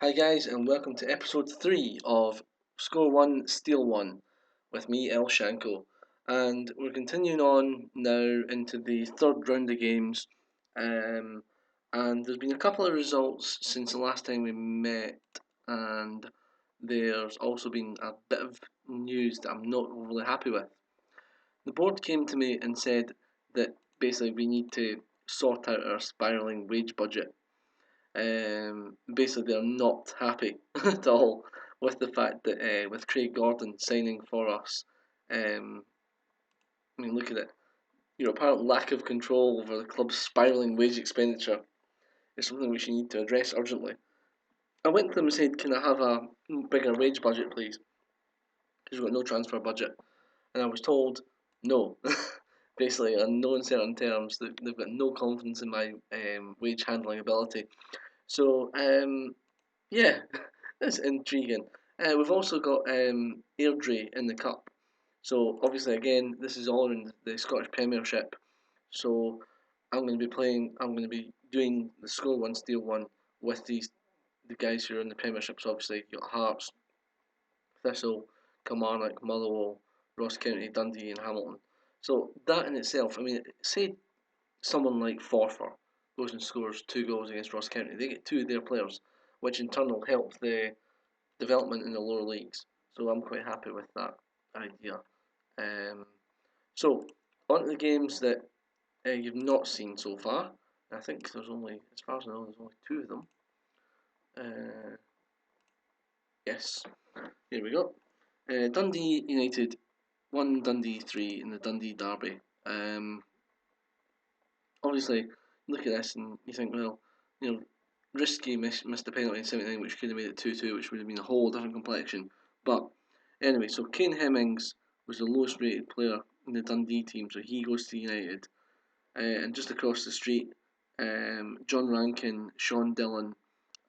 Hi guys, and welcome to episode 3 of Score 1, Steal 1 with me, El Shanko. And we're continuing on now into the third round of games. And there's been a couple of results since the last time we met, and there's also been a bit of news that I'm not overly happy with. The board came to me and said that basically we need to sort out our spiralling wage budget. Basically, they're not happy at all with the fact that with Craig Gordon signing for us. I mean, look at it. Apparent lack of control over the club's spiralling wage expenditure is something which you need to address urgently. I went to them and said, "Can I have a bigger wage budget, please? Because we've got no transfer budget." And I was told, "No." Basically, on no uncertain terms, that they've got no confidence in my wage handling ability. So, yeah, that's intriguing. We've also got Airdrie in the cup. So obviously, again, this is all in the Scottish Premiership. So I'm going to be playing. I'm going to be doing the score one, steal one with the guys who are in the Premiership. So obviously, you've got Hearts, Thistle, Kilmarnock, Motherwell, Ross County, Dundee, and Hamilton. So that in itself, I mean, say someone like Forfar goes and scores 2 goals against Ross County, they get two of their players, which in turn will help the development in the lower leagues. So I'm quite happy with that idea. Um, so on to the games that you've not seen so far. I think there's only, as far as I know, there's only two of them. Uh, yes, here we go. Dundee United 1, Dundee 3 in the Dundee Derby. Obviously, look at this and you think, well, risky missed a penalty in 79, which could have made it 2-2, which would have been a whole different complexion. But anyway, so Kane Hemmings was the lowest rated player in the Dundee team, so he goes to United. And just across the street, John Rankin, Sean Dillon,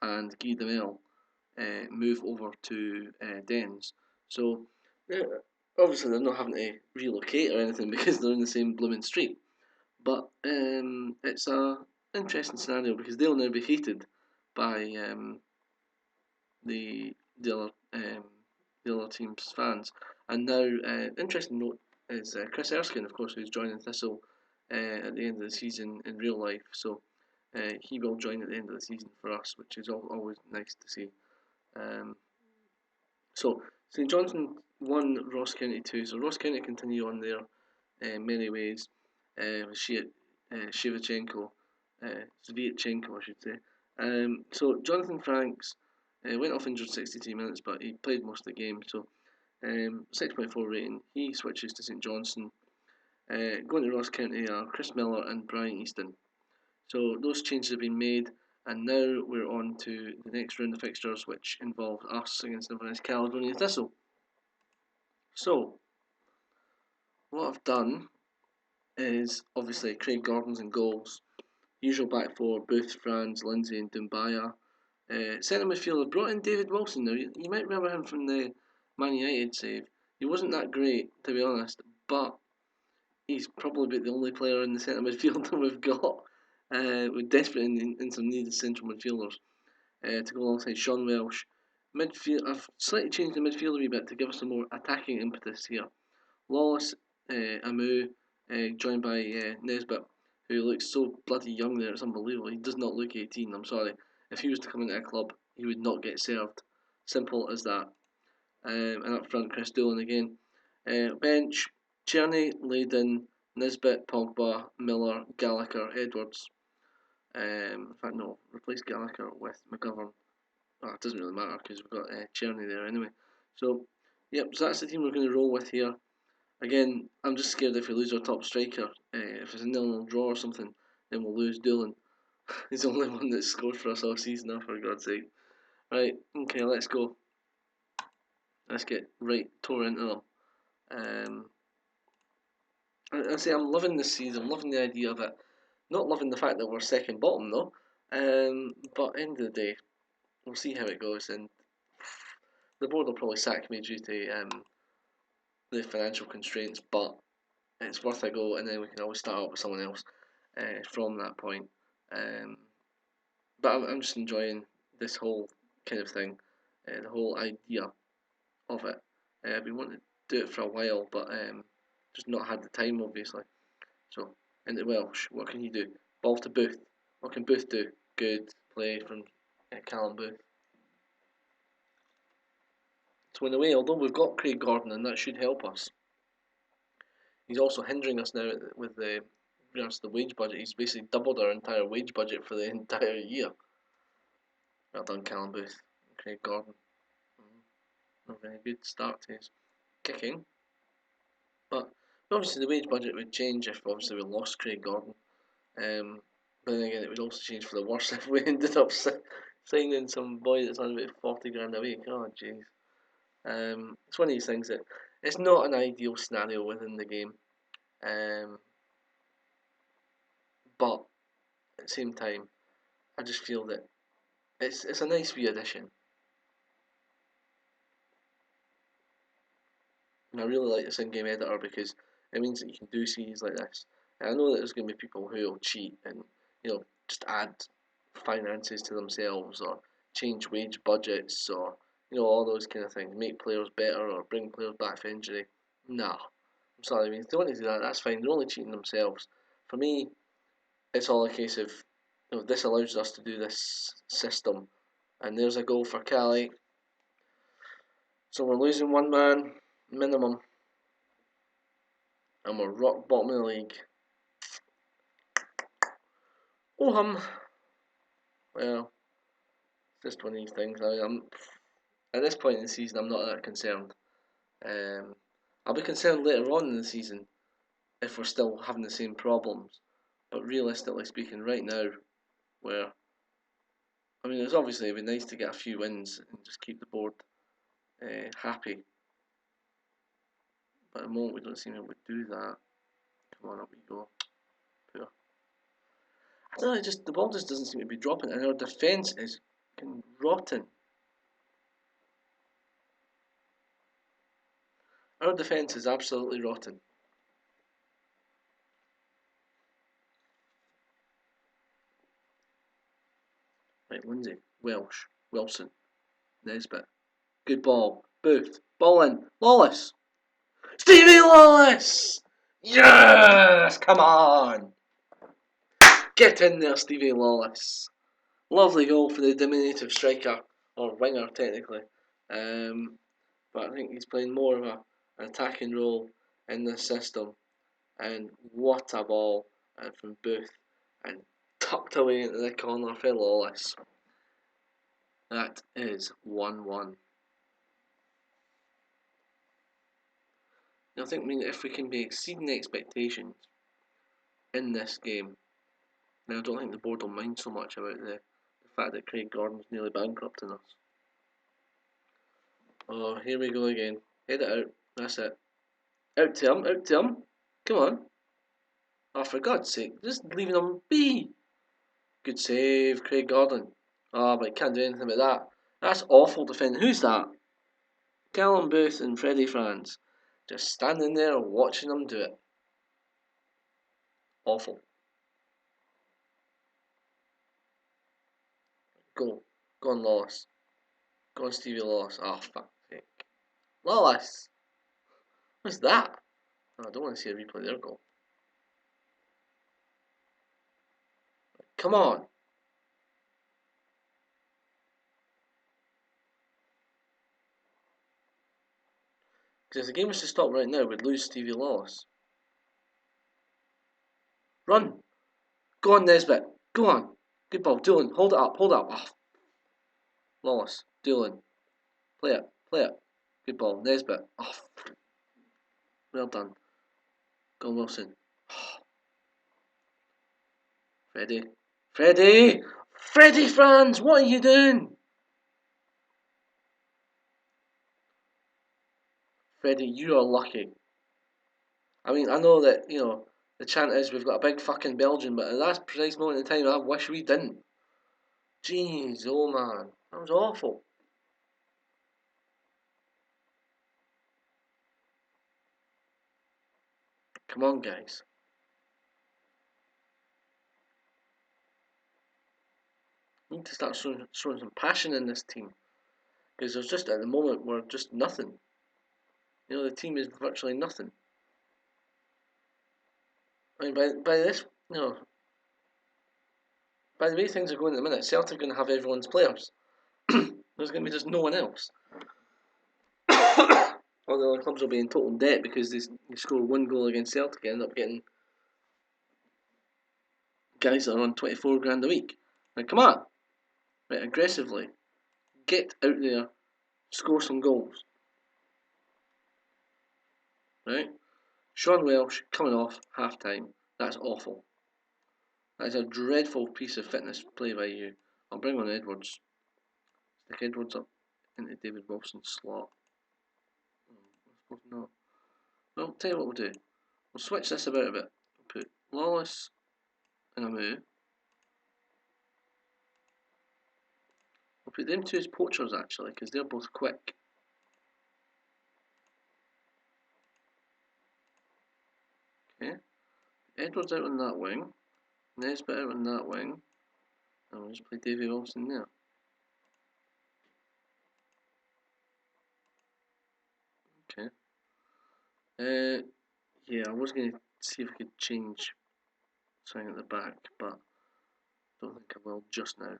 and Guy Demel move over to Dens. So obviously they're not having to relocate or anything because they're in the same blooming street. But it's a interesting scenario because they'll now be hated by the the other um, the other team's fans. And now, interesting note is Chris Erskine, of course, who's joining Thistle at the end of the season in real life. So he will join at the end of the season for us, which is always nice to see. Um, so St Johnstone won, Ross County 2. So Ross County continue on their merry ways. Shevchenko, Sviatchenko, I should say. So Jonathan Franks went off injured 63 minutes, but he played most of the game. So 6.4 rating. He switches to St Johnstone. Going to Ross County are Chris Miller and Brian Easton. So those changes have been made, and now we're on to the next round of fixtures, which involve us against Inverness Caledonia Thistle. So what I've done is obviously Craig Gordon's in goals. Usual back four: Booth, Franz, Lindsay, and Dumbaya. Centre midfielder brought in David Wilson. Now you might remember him from the Man United save. He wasn't that great, to be honest, but he's probably the only player in the centre midfield that we've got. We're desperate in some needed central midfielders to go alongside Sean Welsh. Midfield, I've slightly changed the midfield a wee bit to give us some more attacking impetus here. Lawless, Amu, joined by Nesbitt, who looks so bloody young there, it's unbelievable. He does not look 18, I'm sorry. If he was to come into a club, he would not get served. Simple as that. And up front, Chris Doolan again. Bench, Tierney, Layden, Nisbet, Pogba, Miller, Gallagher, Edwards. In fact, no, replace Gallagher with McGovern. Oh, it doesn't really matter because we've got Tierney there anyway. So, yep, so that's the team we're going to roll with here. Again, I'm just scared if we lose our top striker, if it's a 0-0 draw or something, then we'll lose Doolan. He's the only one that's scored for us all season, now, for God's sake. Right, okay, let's go. Let's get right tore into them. I say I'm loving this season, I'm loving the idea of it. Not loving the fact that we're second bottom though. But end of the day, we'll see how it goes, and the board will probably sack me due to the financial constraints, but it's worth a go, and then we can always start up with someone else from that point. But I'm just enjoying this whole kind of thing. The whole idea of it. I've been wanting to do it for a while, but just not had the time, obviously. So, into Welsh, what can he do? Ball to Booth. What can Booth do? Good play from Callum Booth. So in a way, although we've got Craig Gordon and that should help us, he's also hindering us now with regards to the wage budget. He's basically doubled our entire wage budget for the entire year. Well done, Callum Booth. Craig Gordon. Not a very good start to his kicking. But obviously the wage budget would change if obviously we lost Craig Gordon. But then again, it would also change for the worse if we ended up signing some boy that's on about 40 grand a week. Oh, jeez. It's one of these things that it's not an ideal scenario within the game. But at the same time, I just feel that it's a nice wee addition. And I really like this in-game editor because it means that you can do series like this. And I know that there's going to be people who will cheat and just add finances to themselves or change wage budgets or all those kind of things, make players better or bring players back for injury. Nah, I'm sorry. I mean, if they want to do that, that's fine. They're only cheating themselves. For me, it's all a case of this allows us to do this system. And there's a goal for Cali. So we're losing one man minimum. And we're rock bottom of the league. Oh, well, it's just one of these things. I'm at this point in the season, I'm not that concerned. I'll be concerned later on in the season if we're still having the same problems. But realistically speaking, right now, it's obviously it'd be nice to get a few wins and just keep the board happy. But at the moment, we don't seem to be able to do that. Come on, up we go. Poor. I don't know, the ball just doesn't seem to be dropping, and our defence is rotten. Our defence is absolutely rotten. Right, Lindsay, Welsh, Wilson, Nesbitt. Good ball. Booth. Ball in. Lawless. Stevie Lawless! Yes! Come on! Get in there, Stevie Lawless. Lovely goal for the diminutive striker, or winger technically. But I think he's playing more of an attacking role in this system. And what a ball from Booth. And tucked away into the corner for Lawless. That is 1-1. I think if we can be exceeding expectations in this game, then I don't think the board will mind so much about the fact that Craig Gordon's nearly bankrupting us. Oh, here we go again. Head it out. That's it. Out to him, out to him. Come on. Oh, for God's sake, just leaving him be. Good save, Craig Gordon. Oh, but he can't do anything about that. That's awful defending. Who's that? Callum Booth and Freddie Franz. Just standing there watching them do it. Awful. Go. Go on, Lawless. Go on, Stevie Lawless. Oh, fuck's sake. Lawless! What's that? Oh, I don't want to see a replay there goal. Come on! Because if the game was to stop right now, we'd lose Stevie Lawless. Run! Go on, Nesbitt. Go on. Good ball. Doolan, hold it up. Hold it up. Oh. Lawless. Doolan. Play it. Play it. Good ball. Nesbitt. Oh. Well done. Go on, Wilson. Oh. Freddie. Freddie! Freddie Franz! What are you doing? Freddie, you are lucky. I mean, I know that, the chant is we've got a big fucking Belgian, but at that precise moment in time, I wish we didn't. Jeez, oh man. That was awful. Come on, guys. We need to start showing some passion in this team because there's just at the moment we're just nothing. The team is virtually nothing. I mean, by this, by the way things are going at the minute, Celtic are going to have everyone's players. There's going to be just no one else. All the other clubs will be in total debt because they score one goal against Celtic and end up getting guys that are on 24 grand a week. Now, come on, right, aggressively, get out there, score some goals. Right? Sean Welsh coming off half time. That's awful. That is a dreadful piece of fitness play by you. I'll bring on Edwards. Stick Edwards up into David Wilson's slot. No. Well, tell you what we'll do. We'll switch this about a bit. We'll put Lawless in a move. We'll put them two as poachers actually, because they're both quick. Okay. Edwards out on that wing. Nesbitt out on that wing. And we'll just play Davy Wilson there. Okay. Yeah, I was going to see if I could change something at the back, but I don't think I will just now.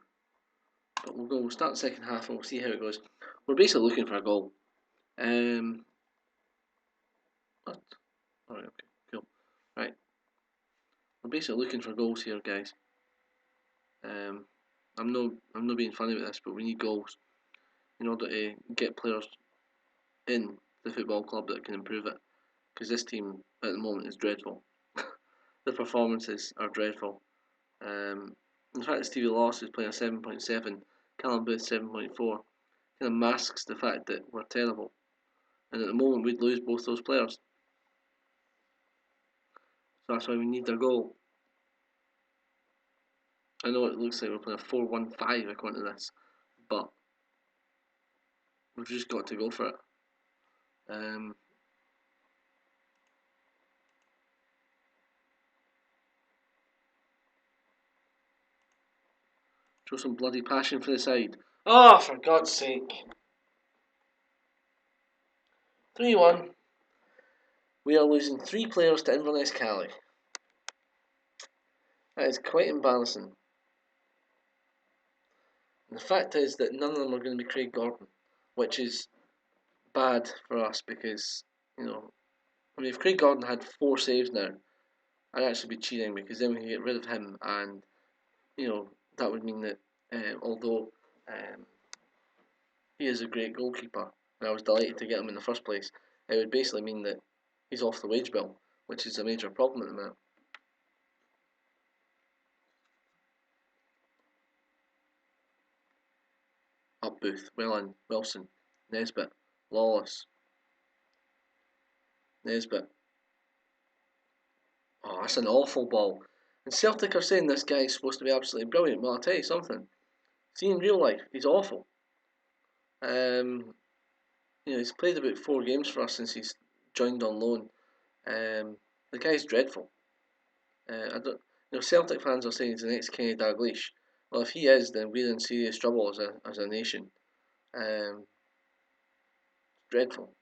But we'll start the second half and we'll see how it goes. We're basically looking for a goal. What? Alright, okay, cool. Right. We're basically looking for goals here, guys. I'm not being funny with this, but we need goals in order to get players in the football club that can improve it. Because this team at the moment is dreadful. The performances are dreadful. The fact that Stevie Lawless is playing a 7.7, Callum Booth 7.4, kind of masks the fact that we're terrible. And at the moment we'd lose both those players. So that's why we need a goal. I know it looks like we're playing a 4-1-5 according to this, but we've just got to go for it. Show some bloody passion for the side. Oh, for God's sake. 3-1. We are losing 3 players to Inverness Cali. That is quite embarrassing. And the fact is that none of them are going to be Craig Gordon, which is bad for us because, if Craig Gordon had 4 saves now, I'd actually be cheering because then we can get rid of him and, that would mean that although he is a great goalkeeper and I was delighted to get him in the first place, it would basically mean that he's off the wage bill, which is a major problem at the minute. Up Booth, Welland, Wilson, Nesbitt, Lawless, Nesbitt. Oh, that's an awful ball. And Celtic are saying this guy's supposed to be absolutely brilliant. Well, I'll tell you something. See, in real life, he's awful. He's played about 4 games for us since he's joined on loan. The guy's dreadful. I don't. Celtic fans are saying he's the next Kenny Dalglish. Well, if he is, then we're in serious trouble as a nation. Dreadful.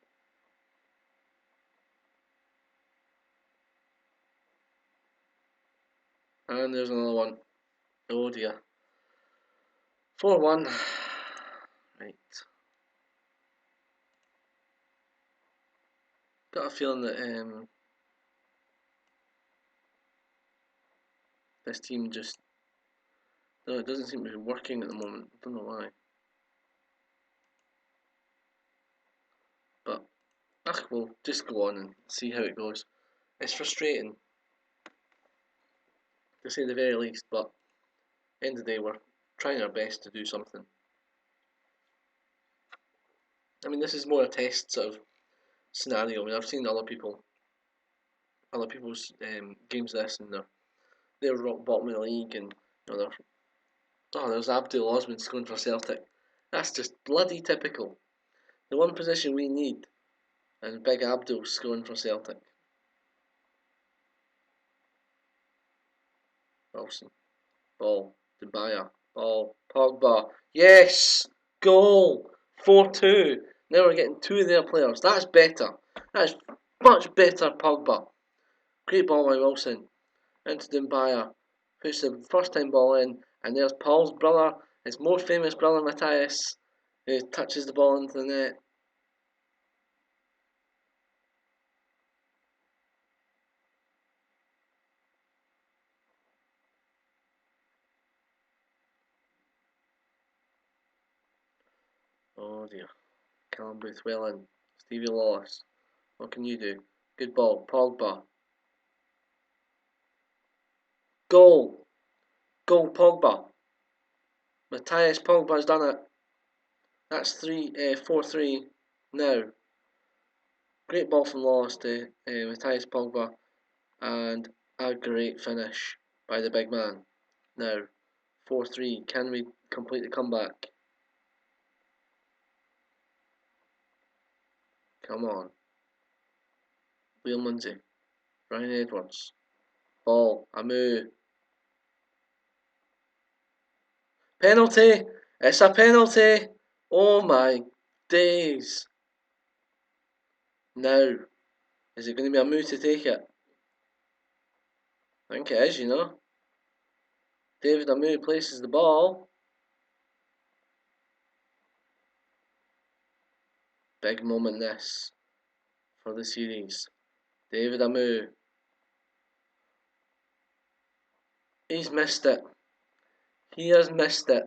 And there's another one. Oh dear. 4-1. Right. Got a feeling that this team just... No, it doesn't seem to be working at the moment. I don't know why. But, we'll just go on and see how it goes. It's frustrating, to say the very least, but at the end of the day, we're trying our best to do something. I mean, this is more a test sort of scenario. I mean, I've seen other people's games this, and they're rock bottom of the league, and there's Abdul Osman scoring for Celtic. That's just bloody typical. The one position we need, and Big Abdul scoring for Celtic. Wilson, ball, Dubaya, Ball. Pogba. Yes! Goal! 4-2. Now we're getting two of their players. That's better. That's much better, Pogba. Great ball by Wilson. Into Dumbaya. Puts the first time ball in. And there's Paul's brother, his more famous brother Matthias, who touches the ball into the net. Oh dear. Callum Booth well in. Stevie Lawless. What can you do? Good ball. Pogba. Goal! Goal Pogba. Matthias Pogba's done it. That's 4-3 now. Great ball from Lawless to Matthias Pogba, and a great finish by the big man. Now, 4-3. Can we complete the comeback? Come on. Liam Lindsay. Ryan Edwards. Ball. Amu. Penalty! It's a penalty! Oh my days. Now, is it going to be Amu to take it? I think it is, you know. David Amu places the ball. Big moment this for the series. David Amu. He's missed it. He has missed it.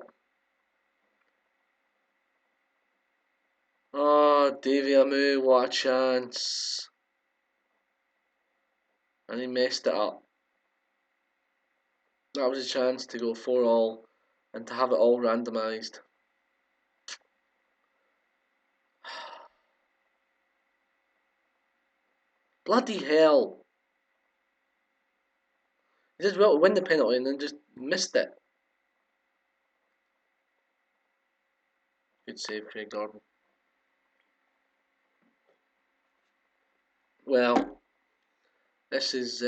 Oh, Davy Amu, what a chance. And he messed it up. That was a chance to go 4-all and to have it all randomised. Bloody hell. He did well to win the penalty and then just missed it. Good save, Craig Gordon. Well, this is...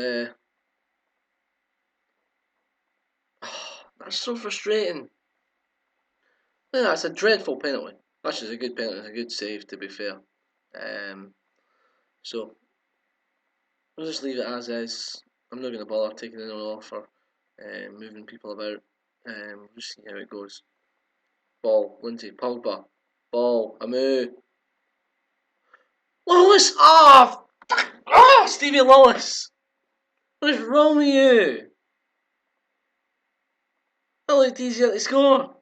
that's so frustrating. Yeah, that's a dreadful penalty. That's just a good penalty. It's a good save, to be fair. So, we'll just leave it as is. I'm not going to bother taking anyone off or moving people about. We'll just see how it goes. Ball, Lindsay, Pogba. Ball, Amu. Lawless! Oh! Oh! Stevie Lawless! What is wrong with you? That looked easier to score.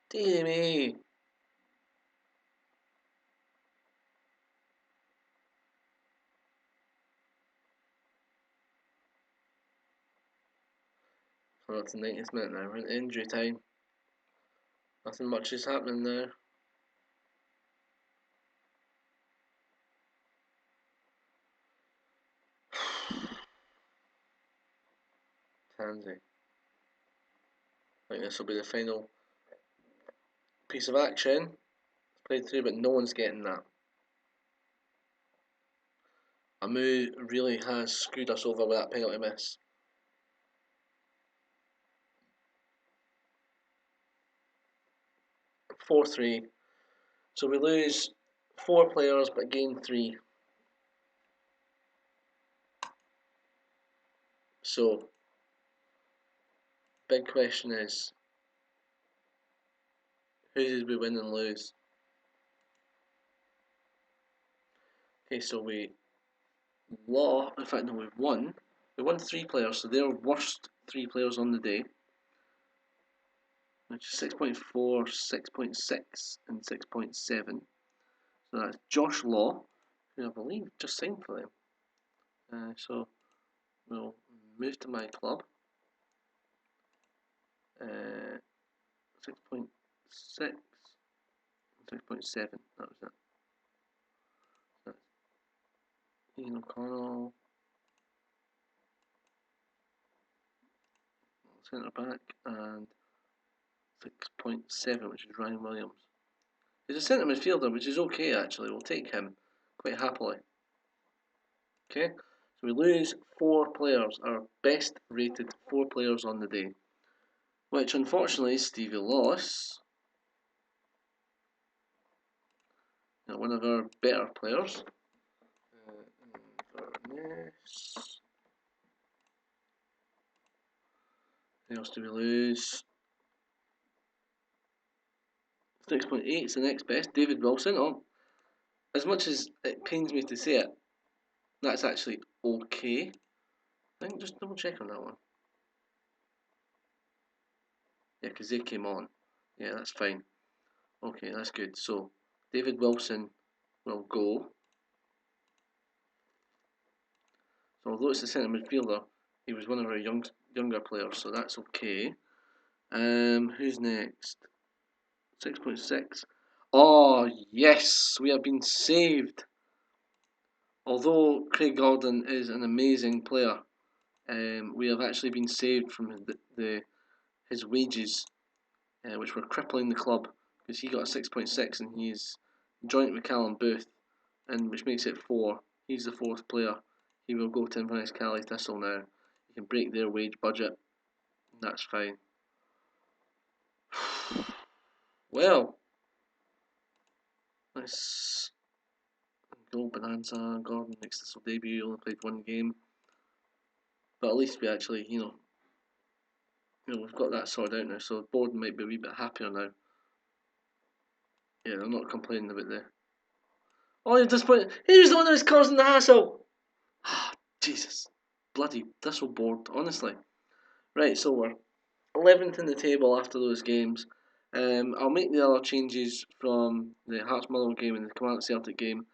Dear me. So that's the 90th minute now. We're in injury time. Nothing much is happening now. Tansy. I think this will be the final piece of action. It's played through, but no one's getting that. Amu really has screwed us over with that penalty miss. Four 3. So we lose 4 players but gain 3. So, big question is, who did we win and lose? Okay, so we in fact no, we won. We won 3 players, so they're worst 3 players on the day. Which is 6.4, 6.6 and 6.7. So that's Josh Law, who I believe just signed for them. So we'll move to my club. 6.6, 6.7, that was it. That's Ian O'Connell, centre back, and 6.7, which is Ryan Williams. He's a centre midfielder, which is okay actually. We'll take him quite happily. Okay, So we lose 4 players, our best rated 4 players on the day, which unfortunately Stevie lost. One of our better players. Inverness. Who else do we lose? 6.8 is the next best. David Wilson. Oh, as much as it pains me to say it, that's actually okay. I think just double check on that one. Yeah, because they came on. Yeah, that's fine. Okay, that's good. So, David Wilson will go. So, although it's a centre midfielder, he was one of our younger players, so that's okay. Who's next? 6.6. Oh, yes, we have been saved. Although Craig Gordon is an amazing player, we have actually been saved from his wages, which were crippling the club, because he got a 6.6 and he's joint with Callum Booth, and which makes it 4. He's the 4th player. He will go to Inverness Cali Thistle now. He can break their wage budget. That's fine. Well, let's go Bonanza. Gordon makes this debut. He only played 1 game, but at least we actually, we've got that sorted out now. So Borden might be a wee bit happier now. Yeah, they're not complaining about the. Oh, you're disappointed. He was the one who was causing the hassle. Ah, Jesus, bloody Thistle board. Honestly, right. So we're 11th in the table after those games. I'll make the other changes from the Hearts Motherwell game and the Command Celtic game,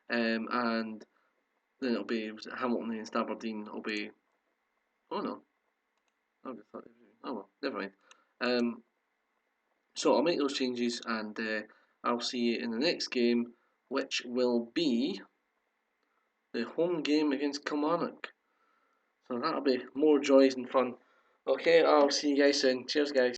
and then it'll be Hamilton against Aberdeen. It'll be oh no, oh well, never mind. So I'll make those changes and I'll see you in the next game, which will be the home game against Kilmarnock. So that'll be more joys and fun. Okay, I'll see you guys soon. Cheers, guys.